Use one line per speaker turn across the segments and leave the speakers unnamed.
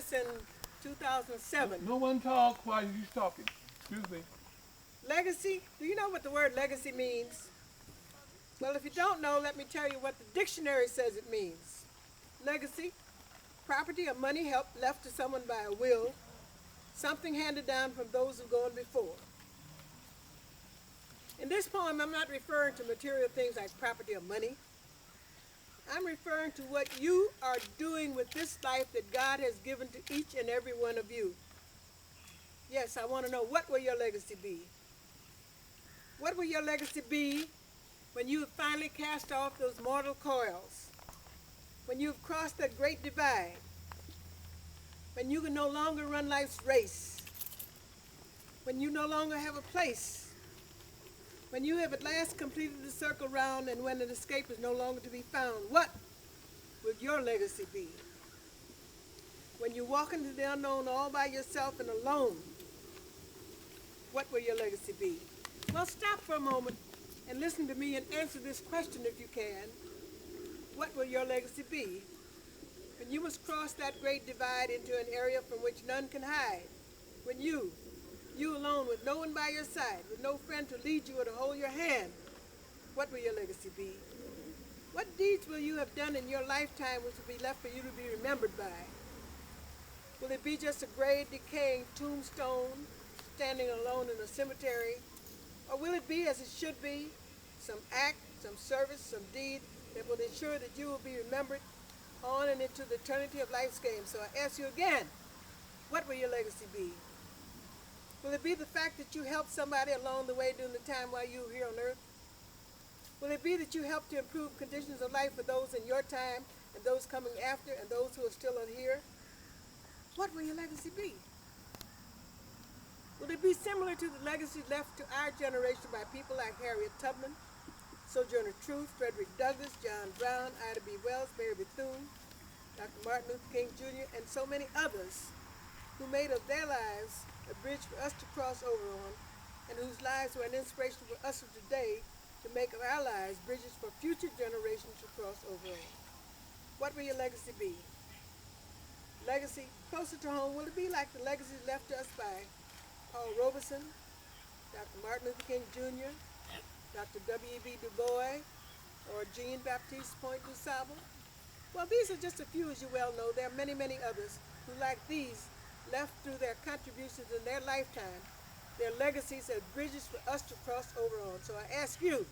this in 2007.
No one talk while you're talking. Excuse me.
Legacy, do you know what the word legacy means? Well, if you don't know, let me tell you what the dictionary says it means. Legacy, property or money left to someone by a will, something handed down from those who've gone before. In this poem, I'm not referring to material things like property or money. I'm referring to what you are doing with this life that God has given to each and every one of you. Yes, I want to know, what will your legacy be? What will your legacy be when you have finally cast off those mortal coils? When you've crossed that great divide? When you can no longer run life's race? When you no longer have a place? When you have at last completed the circle round and when an escape is no longer to be found, what will your legacy be? When you walk into the unknown all by yourself and alone, what will your legacy be? Well, stop for a moment and listen to me and answer this question if you can. What will your legacy be? When you must cross that great divide into an area from which none can hide. When you alone with no one by your side, with no friend to lead you or to hold your hand, what will your legacy be? What deeds will you have done in your lifetime which will be left for you to be remembered by? Will it be just a gray, decaying tombstone standing alone in a cemetery? Or will it be as it should be, some act, some service, some deed that will ensure that you will be remembered on and into the eternity of life's game? So I ask you again, what will your legacy be? Will it be the fact that you helped somebody along the way during the time while you were here on earth? Will it be that you helped to improve conditions of life for those in your time and those coming after and those who are still here? What will your legacy be? Will it be similar to the legacy left to our generation by people like Harriet Tubman, Sojourner Truth, Frederick Douglass, John Brown, Ida B. Wells, Mary Bethune, Dr. Martin Luther King Jr., and so many others who made of their lives a bridge for us to cross over on, and whose lives were an inspiration for us of today to make of our lives bridges for future generations to cross over on. What will your legacy be? Legacy closer to home, will it be like the legacy left to us by Paul Robeson, Dr. Martin Luther King Jr., Dr. W.E.B. Du Bois, or Jean-Baptiste Point du Sable? Well, these are just a few, as you well know. There are many, many others who, like these, left through their contributions in their lifetime, their legacies as bridges for us to cross over on. So I ask you,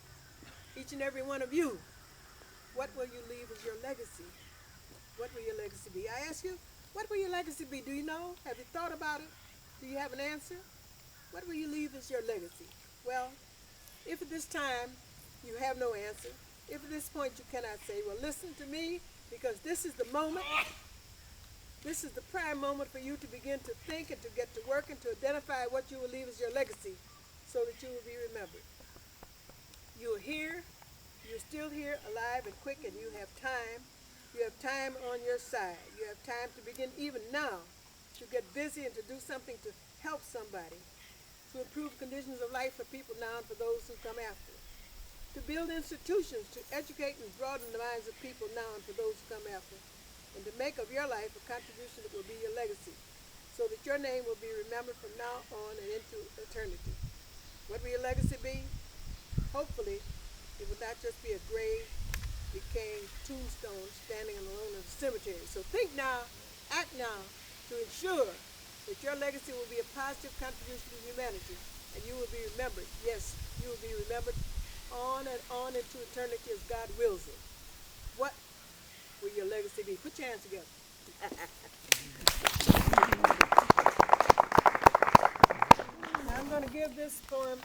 each and every one of you, what will you leave as your legacy? What will your legacy be? I ask you, what will your legacy be? Do you know? Have you thought about it? Do you have an answer? What will you leave as your legacy? Well, if at this time you have no answer, if at this point you cannot say, well, listen to me, because this is the moment. This is the prime moment for you to begin to think and to get to work and to identify what you will leave as your legacy so that you will be remembered. You are here, you're still here, alive and quick, and you have time. You have time on your side. You have time to begin even now to get busy and to do something to help somebody, to improve conditions of life for people now and for those who come after, to build institutions, to educate and broaden the minds of people now and for those who come after, and to make of your life a contribution that will be your legacy, so that your name will be remembered from now on and into eternity. What will your legacy be? Hopefully, it will not just be a gray, decaying tombstone standing alone in the cemetery. So think now, act now, to ensure that your legacy will be a positive contribution to humanity, and you will be remembered. Yes, you will be remembered on and on into eternity as God wills it. What will your legacy be? Put your hands together. Now I'm going to give this poem